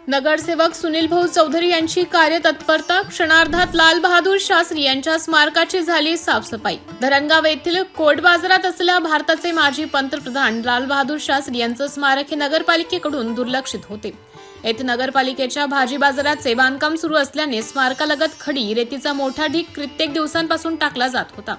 नगरसेवक सुनील भाऊ चौधरी यांची कार्यतत्परता, क्षणार्धात लाल बहादूर शास्त्री यांच्या स्मारकाची झाली साफसफाई। धरणगाव येथील कोट बाजारात असलेल्या भारताचे माजी पंतप्रधान लाल बहादूर शास्त्री यांचं स्मारक हे नगरपालिकेकडून दुर्लक्षित होते। येथे नगरपालिकेच्या भाजी बाजाराचे बांधकाम सुरू असल्याने स्मारकालगत खडी रेतीचा मोठा ढीग कित्येक दिवसांपासून टाकला जात होता।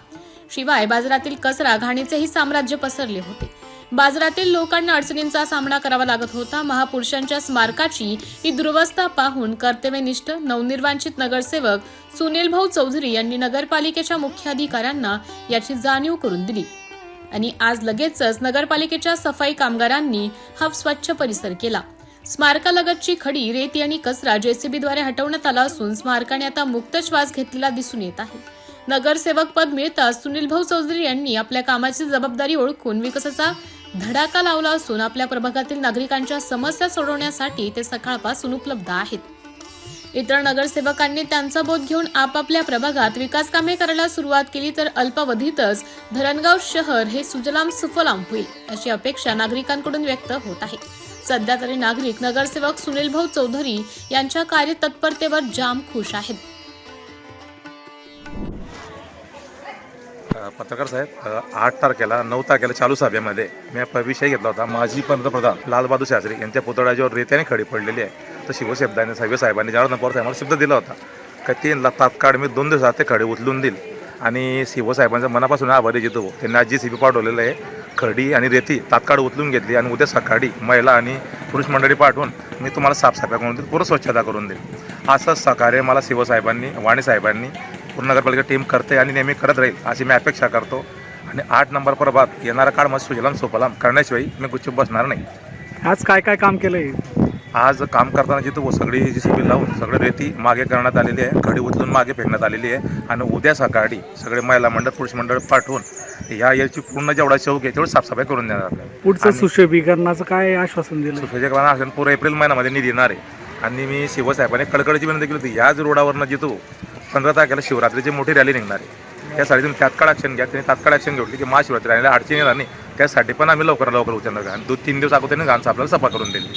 शिवाय बाजारातील कचरा घाणीचेही साम्राज्य पसरले होते। बाजारातील लोकांना अडचणींचा सामना करावा लागत होता। महापुरुषांच्या स्मारकाची ही दुरवस्था पाहून कर्तव्यनिष्ठ नवनिर्वाचित नगरसेवक सुनील भाऊ चौधरी यांनी नगरपालिकेच्या मुख्याधिकाऱ्यांना याची जाणीव करून दिली आणि आज लगेचच नगरपालिकेच्या सफाई कामगारांनी हा स्वच्छ परिसर केला। स्मारकालगतची खडी, रेती आणि कचरा जेसीबीद्वारे हटवण्यात आला असून स्मारकाने आता मुक्त श्वास घेतलेला दिसून येत आहे। नगरसेवक पद मिळताच सुनील भाऊ चौधरी यांनी आपल्या कामाची जबाबदारी ओळखून विकासाचा धडाका लावला असून आपल्या प्रभागातील नागरिकांच्या समस्या सोडवण्यासाठी ते सकाळपासून उपलब्ध आहेत। इतर नगरसेवकांनी त्यांचा बोध घेऊन आपापल्या प्रभागात विकास कामे करायला सुरुवात केली तर अल्पावधीतच धरणगाव शहर हे सुजलाम सुफलाम होईल अशी अपेक्षा नागरिकांकडून व्यक्त होत आहे। सध्या तरी नागरिक नगरसेवक सुनील भाऊ चौधरी यांच्या कार्यतत्परतेवर जाम खुश आहेत। पत्रकार साहेब, 8 तारखेला 9 तारखेला चालू सभेमध्ये मी विषय घेतला होता। माजी पंतप्रधान लाल बहादूर शास्त्री यांच्या पुतळ्यावर रेत्याने खडी पडलेली आहे, तर शिवसाहेबांनी साहेबांनी जनार्दन पवार साहेबांना शब्द दिला होता की 3 लाख तात्काळ मी 2 दिवसात ते खडी उचलून देईल आणि शिवसाहेबांचा मनापासून आभारी जितो। त्यांनी आज JCB पाठवलेलं आहे, खडी आणि रेती तात्काळ उचलून घेतली आणि उद्या सकाळी महिला आणि पुरुष मंडळी पाठवून मी तुम्हाला साफसफाई करून देईल, पूर्ण स्वच्छता करून देईल। असं सहकार्य मला शिवसाहेबांनी, वाणी साहेबांनी पूर्ण नगरपालिका टीम करते आणि नेहमी करत राहील अशी मी अपेक्षा करतो। आणि 8 नंबर प्रभाग येणारा काळ मग सुजलाम सुफलाम करण्याशिवाय मी गुच्छ बसणार नाही। आज काय काय काम केलंय? आज काम करताना जिथं सगळी JCB लावून सगळी रेती मागे करण्यात आलेली आहे, खडी उचलून मागे फेकण्यात आलेली आहे आणि उद्या सकाळी सगळे महिला मंडळ पुरुष मंडळ पाठवून या याची पूर्ण जेवढा शौक आहे तेवढी साफसफाई करून देणार आहे। पुढचं सुशोभीकरणाचं काय आश्वासन दिलं? सुशोभीकरण पूर्ण एप्रिल महिन्यामध्ये निधी येणार आहे आणि मी शिवसाहेबांनी कळकळीची विनंती केली होती, याच रोडावरनं जिथं 15 तारखेला शिवरात्रीची मोठी रॅली निघणार आहे, त्यासाठी तुम्ही तात्काळ ॲक्शन घ्या। त्यांनी तात्काळ ॲक्शन घेतली की महाशिवरात्री रॅलीला अडचणी येणार नाही, त्यासाठी पण आम्ही लवकर उचलणार आणि 2-3 दिवस अगोदर त्यांनी घाण आपल्याला सफा करून दिली।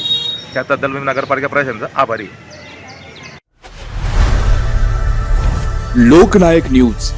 त्याबद्दल मी नगरपालिका प्रशासनाचा आभारी आहे। लोकनायक न्यूज